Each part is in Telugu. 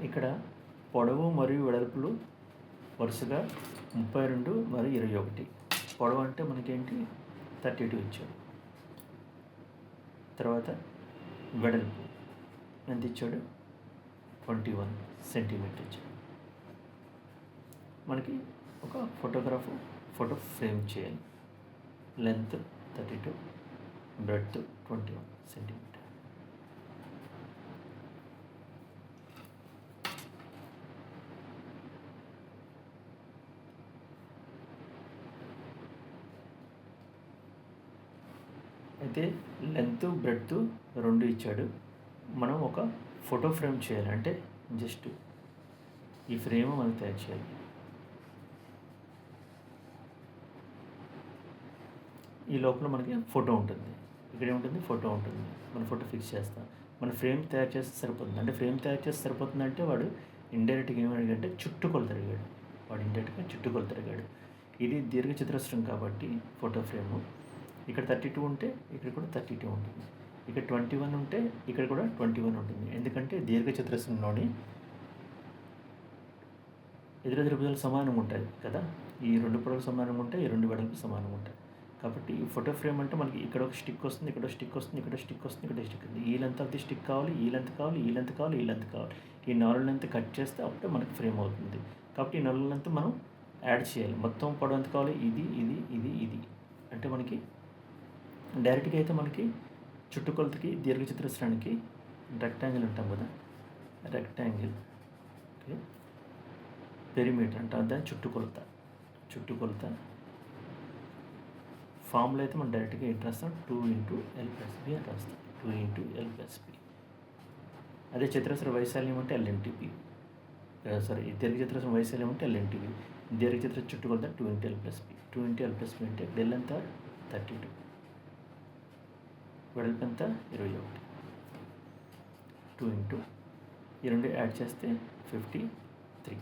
ఇక్కడ పొడవు మరియు వెడల్పులు వరుసగా 32 మరియు 21. పొడవు అంటే మనకేంటి 32 ఇచ్చాడు. తర్వాత వెడల్పు ఎంత ఇచ్చాడు? 21 సెంటీమీటర్ ఇచ్చాడు. మనకి ఒక ఫోటో ఫ్రేమ్ చేయాలి. Length 32, breadth 21 centimetre. అయితే లెంత్ బ్రెడ్త్ 2 ఇచ్చాడు. మనం ఒక ఫోటో ఫ్రేమ్ చేయాలి. అంటే జస్ట్ ఈ ఫ్రేమ్ మనం తయారు చేయాలి. ఈ లోపల మనకి ఫోటో ఉంటుంది. ఇక్కడ ఏముంటుంది? ఫోటో ఉంటుంది. మన ఫోటో ఫిక్స్ చేస్తాం. మన ఫ్రేమ్ తయారు చేస్తే సరిపోతుంది. అంటే ఫ్రేమ్ తయారు చేస్తే సరిపోతుందంటే వాడు ఇండైరెక్ట్గా ఏమడిగాడంటే చుట్టుకొలత అడిగాడు. ఇండైరెక్ట్గా చుట్టుకొలత అడిగాడు. ఇది దీర్ఘచతురస్రం కాబట్టి ఫోటో ఫ్రేము. ఇక్కడ 32 ఉంటే ఇక్కడ కూడా 32 ఉంటుంది. ఇక్కడ 21 ఉంటే ఇక్కడ కూడా 21 ఉంటుంది. ఎందుకంటే దీర్ఘచతురస్రంలోని ఎదురెదురు భుజాలు సమానంగా ఉంటాయి కదా. ఈ 2 పొడవులు సమానంగా ఉంటాయి, ఈ 2 వెడల్పు సమానంగా ఉంటాయి. కాబట్టి ఈ ఫోటో ఫ్రేమ్ అంటే మనకి ఇక్కడ ఒక స్టిక్ వస్తుంది, ఇక్కడ ఒక స్టిక్ వస్తుంది, ఇక్కడ స్టిక్ వస్తుంది, ఇక్కడ స్టిక్ ఉంది. ఈ లెంత్ ఆఫ్ ది స్టిక్ కావాలి, ఈ లెంత్ కావాలి, ఈ లెంత్ కావాలి, ఈ లెంత్ కావాలి. ఈ 4 లెంత్ కట్ చేస్తే అప్పుడే మనకి ఫ్రేమ్ అవుతుంది. కాబట్టి ఈ 4 లెంత్ మనం యాడ్ చేయాలి. మొత్తం పొడవు ఎంత కావాలి? ఇది ఇది ఇది ఇది. అంటే మనకి డైరెక్ట్గా అయితే మనకి చుట్టుకొలతకి దీర్ఘచతురస్రానికి రెక్టాంగిల్ ఉంటాం కదా, రెక్టాంగిల్ ఓకే, పెరిమీటర్ అంటాం. దాని చుట్టుకొలత ఫామ్లో అయితే మనం డైరెక్ట్గా ఏంటి రాస్తాం? 2x L+b అని రాస్తాం. 2x L+b. అదే చతురస్ర వైశాల్యం అంటే L×b. దీర్ఘచతురస్రం వైశాల్యం అంటే L×b. దీర్ఘచతురస్ర చుట్టుకొలత 2x L+b. 2x L+b అంటే డెల్ ఎంత? 32. వెడల్పు ఎంత? 21. 2 ఈ 2 యాడ్ చేస్తే 53.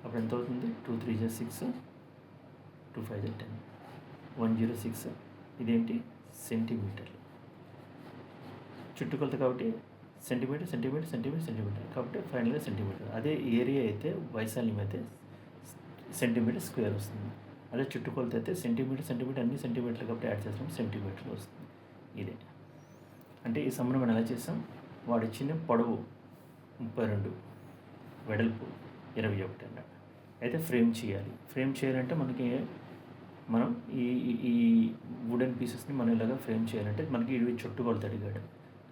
అప్పుడు ఎంత అవుతుంది? 2 3 6, 2 5 10, 106. ఇదేంటి? సెంటీమీటర్లు. చుట్టుకొలత కాబట్టి సెంటీమీటర్ కాబట్టి ఫైనల్గా సెంటీమీటర్. అదే ఏరియా అయితే వైశాల్యం అయితే సెంటీమీటర్ స్క్వేర్ వస్తుంది. అదే చుట్టుకొలత అయితే సెంటీమీటర్ అన్ని సెంటీమీటర్లు కాబట్టి యాడ్ చేస్తాం, సెంటీమీటర్లు వస్తుంది. ఇదే అంటే ఈ సమ్మను మనం ఎలా చేస్తాం? వాడు ఇచ్చిన పొడవు 32, వెడల్పు 21 అన్నాడు. అయితే ఫ్రేమ్ చేయాలంటే మనం ఈ వుడెన్ పీసెస్ని మనం ఇలాగా ఫ్రేమ్ చేయాలంటే మనకి ఇది చుట్టుకొలత అడిగాడు.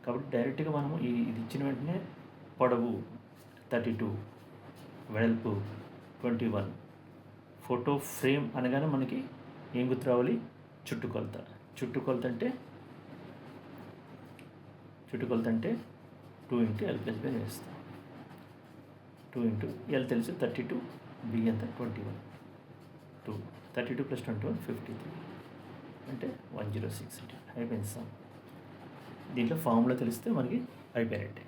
కాబట్టి డైరెక్ట్గా మనము ఇది ఇచ్చిన వెంటనే పొడవు 32, వెడల్పు 21, ఫోటో ఫ్రేమ్ అనగానే మనకి ఏం గుర్తు రావాలి? చుట్టుకొలత అంటే 2x L+b అని వేస్తాం. 2x L తెలుసు 32, b ఎంత? 21. 32 + 21 53 అంటే 106. అయిపోయింది సమ్. దీంట్లో ఫార్ములా తెలిస్తే మనకి అయిపోయినట్టే.